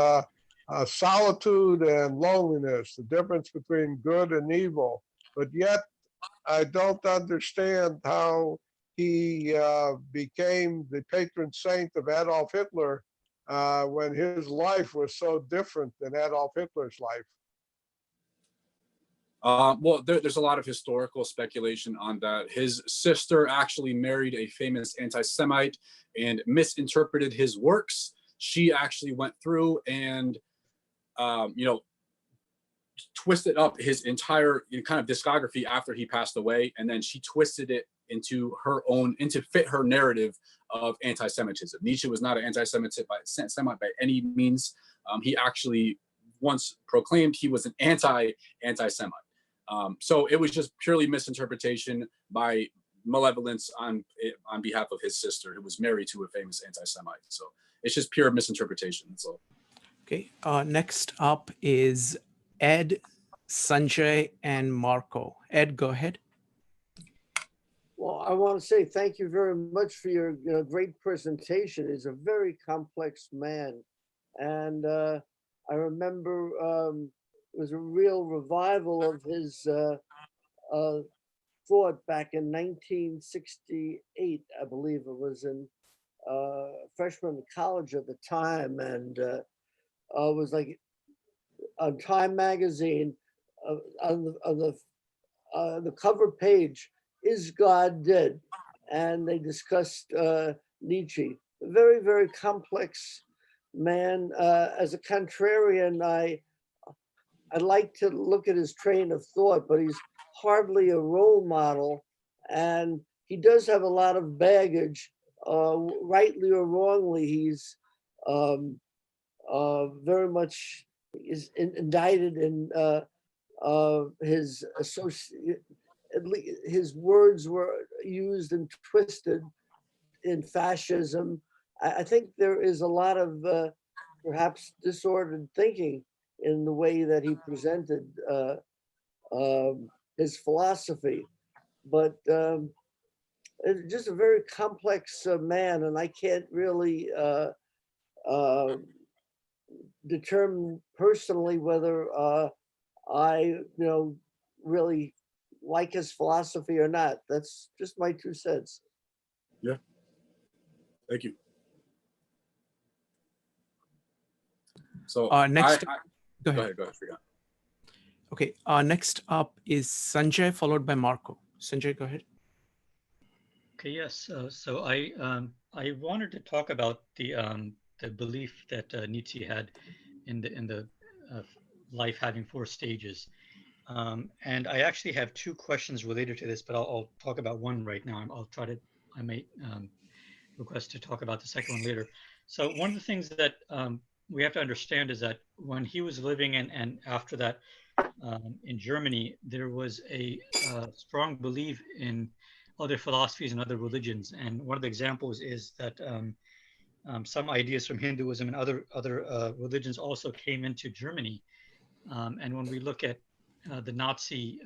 solitude and loneliness, the difference between good and evil. But yet, I don't understand how he became the patron saint of Adolf Hitler when his life was so different than Adolf Hitler's life. Well, there's a lot of historical speculation on that. His sister actually married a famous anti-Semite and misinterpreted his works. She actually went through and, twisted up his entire kind of discography after he passed away, and then she twisted it into her own, into fit her narrative of anti-Semitism. Nietzsche was not an anti-Semite by any means. He actually once proclaimed he was an anti-Semite. So it was just purely misinterpretation by malevolence on behalf of his sister, who was married to a famous anti-Semite. So it's just pure misinterpretation. That's all. Okay. Next up is Ed, Sanjay, and Marco. Ed, go ahead. Well, I want to say thank you very much for your great presentation. He's a very complex man. And I remember it was a real revival of his thought back in 1968, I believe it was, in freshman college at the time. And it was like on Time magazine, on the cover page, "Is God Dead?" And they discussed Nietzsche, a very, very complex man. As a contrarian, I like to look at his train of thought, but he's hardly a role model. And he does have a lot of baggage, rightly or wrongly. He's very much is indicted in his associate. His words were used and twisted in fascism. I think there is a lot of perhaps disordered thinking in the way that he presented his philosophy. But it's just a very complex man, and I can't really determine personally whether I, really like his philosophy or not. That's just my 2 cents. Yeah. Thank you. So next, go ahead. Forgot. Okay. Next up is Sanjay, followed by Marco. Sanjay, go ahead. Okay. Yes. So I wanted to talk about the belief that Nietzsche had in the life having 4 stages. And I actually have 2 questions related to this, but I'll talk about one right now. I may request to talk about the second one later. So one of the things that we have to understand is that when he was living and after that in Germany, there was a strong belief in other philosophies and other religions. And one of the examples is that some ideas from Hinduism and other religions also came into Germany. And when we look at the Nazi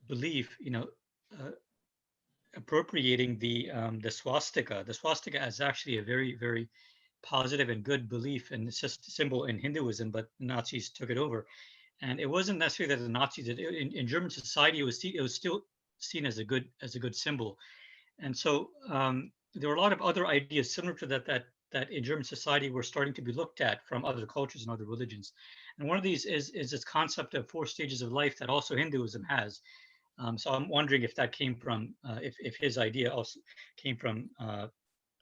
belief, appropriating the swastika. The swastika is actually a very, very positive and good belief and it's just a symbol in Hinduism, but the Nazis took it over. And it wasn't necessarily that the Nazis did it. In German society, it was still seen as a good symbol. And so there were a lot of other ideas similar to that in German society were starting to be looked at from other cultures and other religions. And one of these is this concept of 4 stages of life that also Hinduism has. So I'm wondering if that came from, if his idea also came from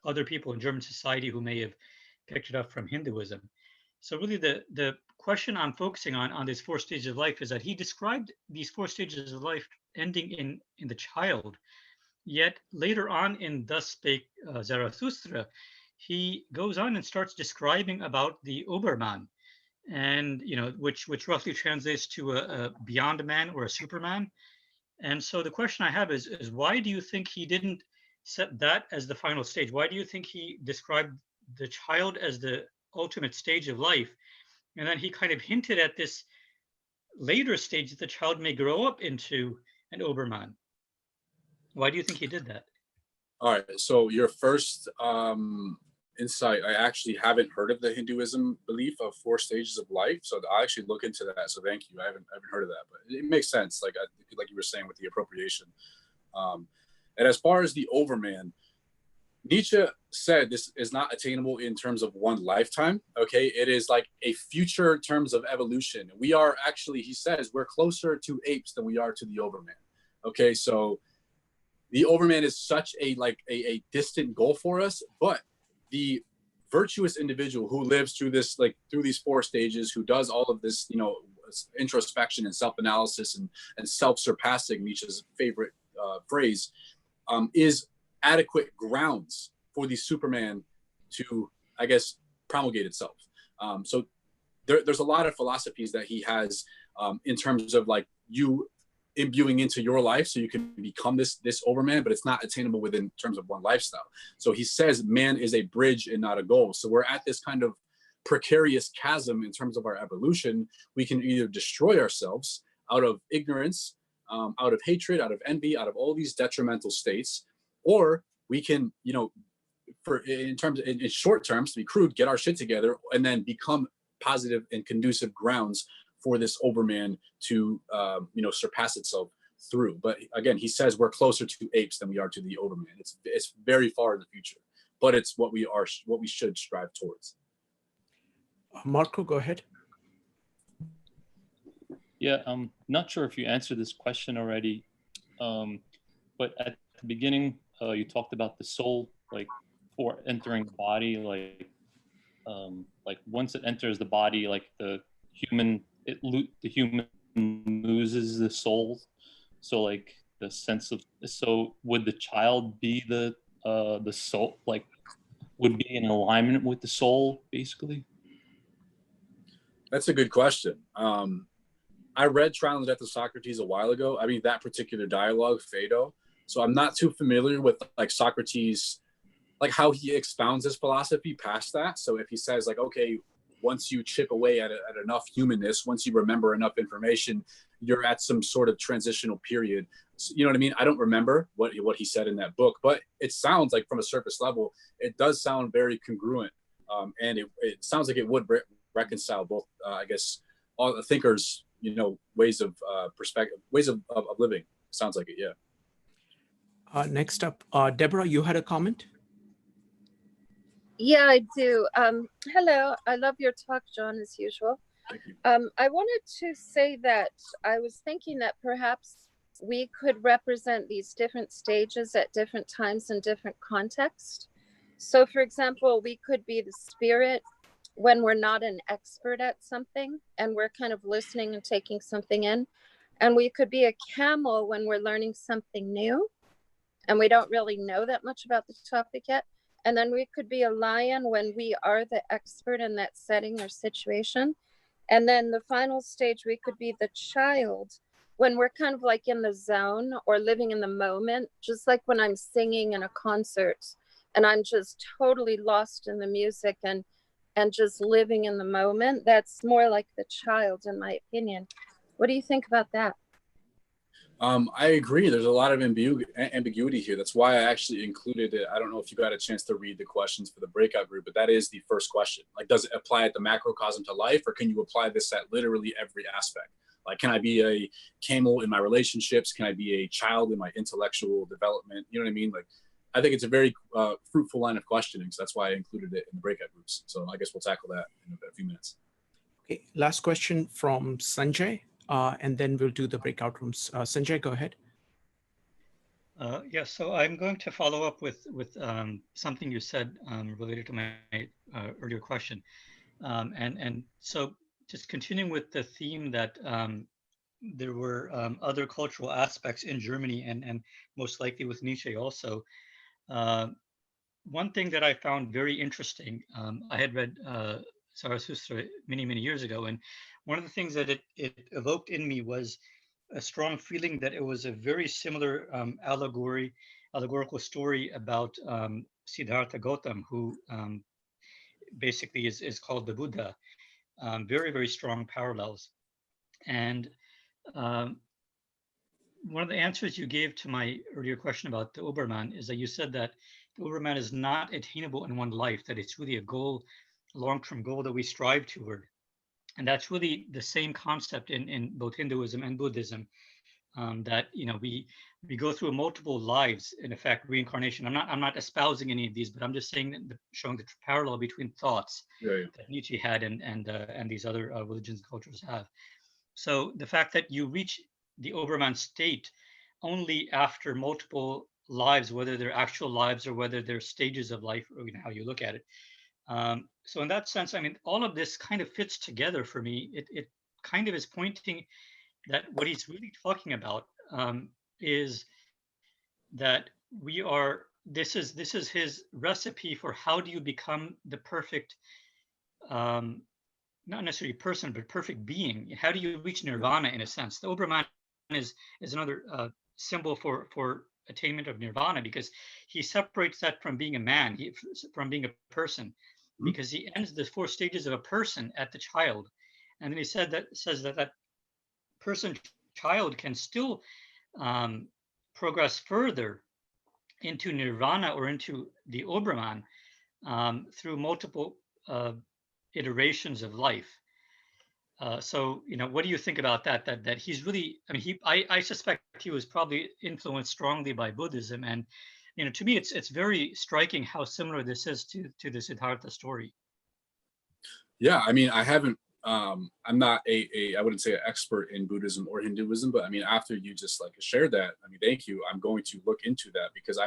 other people in German society who may have picked it up from Hinduism. So really the question I'm focusing on these 4 stages of life is that he described these 4 stages of life ending in the child. Yet later on in Thus Spake Zarathustra, he goes on and starts describing about the Oberman, and which roughly translates to a beyond man or a superman. And so the question I have is why do you think he didn't set that as the final stage? Why do you think he described the child as the ultimate stage of life. And then he kind of hinted at this later stage that the child may grow up into an Obermann. Why do you think he did that? All right. So your first insight, I actually haven't heard of the Hinduism belief of 4 stages of life. So I actually look into that. So thank you. I haven't heard of that, but it makes sense. Like you were saying with the appropriation. And as far as the Overman, Nietzsche said this is not attainable in terms of one lifetime. Okay, it is like a future terms of evolution. We are actually, he says, we're closer to apes than we are to the Overman. Okay, so the Overman is such a distant goal for us, but the virtuous individual who lives through this, like through these 4 stages, who does all of this, you know, introspection and self-analysis and self-surpassing, Nietzsche's favorite phrase, is adequate grounds for the Superman to, I guess, promulgate itself. So there's a lot of philosophies that he has in terms of like you imbuing into your life so you can become this Overman, but it's not attainable within terms of one lifestyle. So he says man is a bridge and not a goal. So we're at this kind of precarious chasm in terms of our evolution. We can either destroy ourselves out of ignorance, out of hatred, out of envy, out of all these detrimental states, or we can, you know, in short terms, to be crude, get our shit together and then become positive and conducive grounds for this Overman to, you know, surpass itself through. But again, he says we're closer to apes than we are to the Overman. It's very far in the future, but it's what we should strive towards. Marco, go ahead. Yeah, I'm not sure if you answered this question already, but at the beginning, you talked about the soul, like for entering the body, like once it enters the body, like the human loses the soul. So like the sense of, so would the child be the soul, like would be in alignment with the soul, basically? That's a good question. I read Trial and Death of Socrates a while ago. I mean, that particular dialogue, Phaedo. So I'm not too familiar with like Socrates, like how he expounds his philosophy past that. So if he says like, okay, once you chip away at enough humanness, once you remember enough information, you're at some sort of transitional period. So, you know what I mean? I don't remember what he said in that book, but it sounds like from a surface level, it does sound very congruent. And it sounds like it would reconcile both, I guess, all the thinkers, you know, ways of perspective, ways of living. Sounds like it, yeah. Next up, Debra, you had a comment? Yeah, I do. Hello, I love your talk, John, as usual. Thank you. I wanted to say that I was thinking that perhaps we could represent these different stages at different times in different contexts. So for example, we could be the spirit when we're not an expert at something and we're kind of listening and taking something in. And we could be a camel when we're learning something new and we don't really know that much about the topic yet. And then we could be a lion when we are the expert in that setting or situation. And then the final stage, we could be the child when we're kind of like in the zone or living in the moment, just like when I'm singing in a concert and I'm just totally lost in the music and just living in the moment. That's more like the child, in my opinion. What do you think about that? I agree. There's a lot of ambiguity here. That's why I actually included it. I don't know if you got a chance to read the questions for the breakout group, but that is the first question. Like, does it apply at the macrocosm to life, or can you apply this at literally every aspect? Like, can I be a camel in my relationships? Can I be a child in my intellectual development? You know what I mean? Like, I think it's a very fruitful line of questioning. So that's why I included it in the breakout groups. So I guess we'll tackle that in a few minutes. Okay, last question from Sanjay. And then we'll do the breakout rooms. Sanjay, go ahead. Yes, so I'm going to follow up with something you said related to my earlier question. And so just continuing with the theme that there were other cultural aspects in Germany and most likely with Nietzsche also. One thing that I found very interesting, I had read Zarathustra many, many years ago, and one of the things that it evoked in me was a strong feeling that it was a very similar allegorical story about Siddhartha Gautam, who basically is called the Buddha. Very, very strong parallels. And one of the answers you gave to my earlier question about the Oberman is that you said that the Oberman is not attainable in one life, that it's really a goal, a long-term goal that we strive toward. And that's really the same concept in both Hinduism and Buddhism, that, you know, we go through multiple lives, in effect, reincarnation. I'm not espousing any of these, but I'm just saying that showing the parallel between thoughts that Nietzsche had and these other religions and cultures have. So the fact that you reach the Oberman state only after multiple lives, whether they're actual lives or whether they're stages of life, or, you know, how you look at it. So in that sense, I mean, all of this kind of fits together for me. It kind of is pointing that what he's really talking about is that we are, this is his recipe for how do you become the perfect, not necessarily person, but perfect being. How do you reach nirvana, in a sense? The Oberman is another symbol for attainment of nirvana, because he separates that from being a man, from being a person, because he ends the 4 stages of a person at the child, and then he says that person child can still progress further into nirvana or into the Oberman through multiple iterations of life. So, you know, what do you think about that? That he's really, I mean, I suspect he was probably influenced strongly by Buddhism, and, you know, to me, it's very striking how similar this is to the Siddhartha story. Yeah, I mean, I haven't. I'm not I wouldn't say an expert in Buddhism or Hinduism, but I mean, after you just like shared that, I mean, thank you. I'm going to look into that, because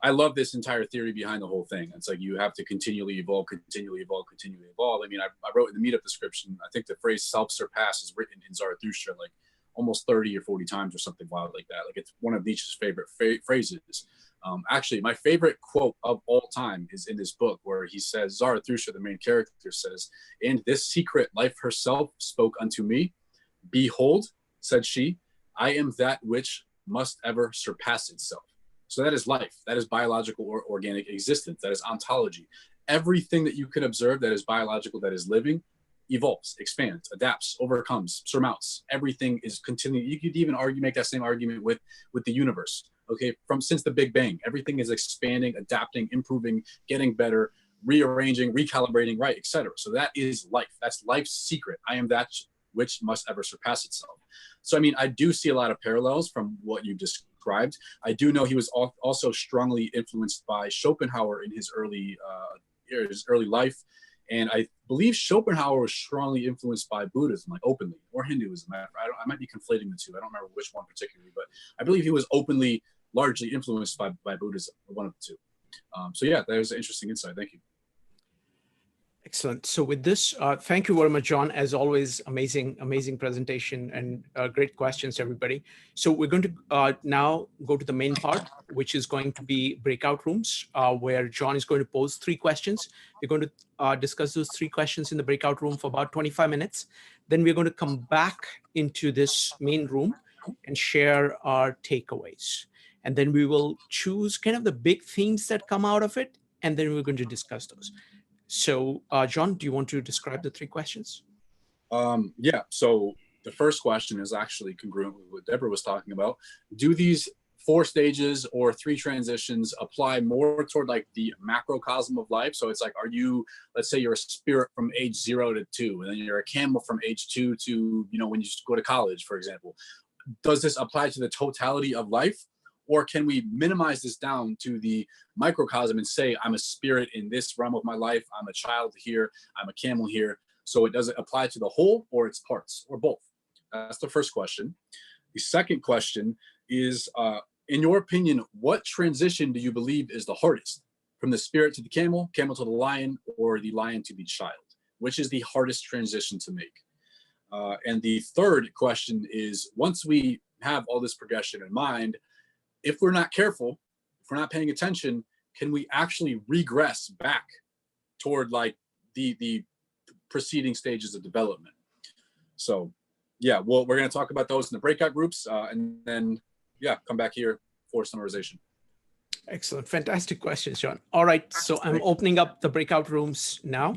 I love this entire theory behind the whole thing. It's like you have to continually evolve, continually evolve, continually evolve. I mean, I wrote in the meetup description, I think the phrase self-surpass is written in Zarathustra like almost 30 or 40 times or something wild like that. Like, it's one of Nietzsche's favorite phrases. Actually, my favorite quote of all time is in this book, where he says, Zarathustra, the main character, says, "And this secret life herself spoke unto me. Behold, said she, I am that which must ever surpass itself." So that is life. That is biological or organic existence. That is ontology. Everything that you can observe that is biological, that is living, evolves, expands, adapts, overcomes, surmounts. Everything is continuing. You could even make that same argument with the universe. Okay, since the Big Bang, everything is expanding, adapting, improving, getting better, rearranging, recalibrating, right, etc. So that is life. That's life's secret. I am that which must ever surpass itself. So, I mean, I do see a lot of parallels from what you described. I do know he was also strongly influenced by Schopenhauer in his early life. And I believe Schopenhauer was strongly influenced by Buddhism, like openly, or Hinduism. I might be conflating the two. I don't remember which one particularly, but I believe he was openly, largely influenced by Buddhism, or one of the two. So yeah, that was an interesting insight. Thank you. Excellent. So with this, thank you very much, John. As always, amazing presentation and great questions, everybody. So we're going to now go to the main part, which is going to be breakout rooms, where John is going to pose 3 questions. We're going to discuss those 3 questions in the breakout room for about 25 minutes. Then we're going to come back into this main room and share our takeaways. And then we will choose kind of the big themes that come out of it, and then we're going to discuss those. So, John, do you want to describe the 3 questions? Yeah, so the first question is actually congruent with what Debra was talking about. Do these 4 stages or 3 transitions apply more toward like the macrocosm of life? So it's like, are you, let's say you're a spirit from age 0 to 2, and then you're a camel from age 2 to, you know, when you go to college, for example. Does this apply to the totality of life? Or can we minimize this down to the microcosm and say, I'm a spirit in this realm of my life, I'm a child here, I'm a camel here, so it doesn't apply to the whole or its parts, or both? That's the first question. The second question is, in your opinion, what transition do you believe is the hardest? From the spirit to the camel, camel to the lion, or the lion to the child? Which is the hardest transition to make? And the third question is, once we have all this progression in mind, if we're not careful, if we're not paying attention, can we actually regress back toward like the preceding stages of development? So yeah, well, we're going to talk about those in the breakout groups, and then yeah, come back here for summarization. Excellent. Fantastic questions, John. All right. So I'm opening up the breakout rooms now.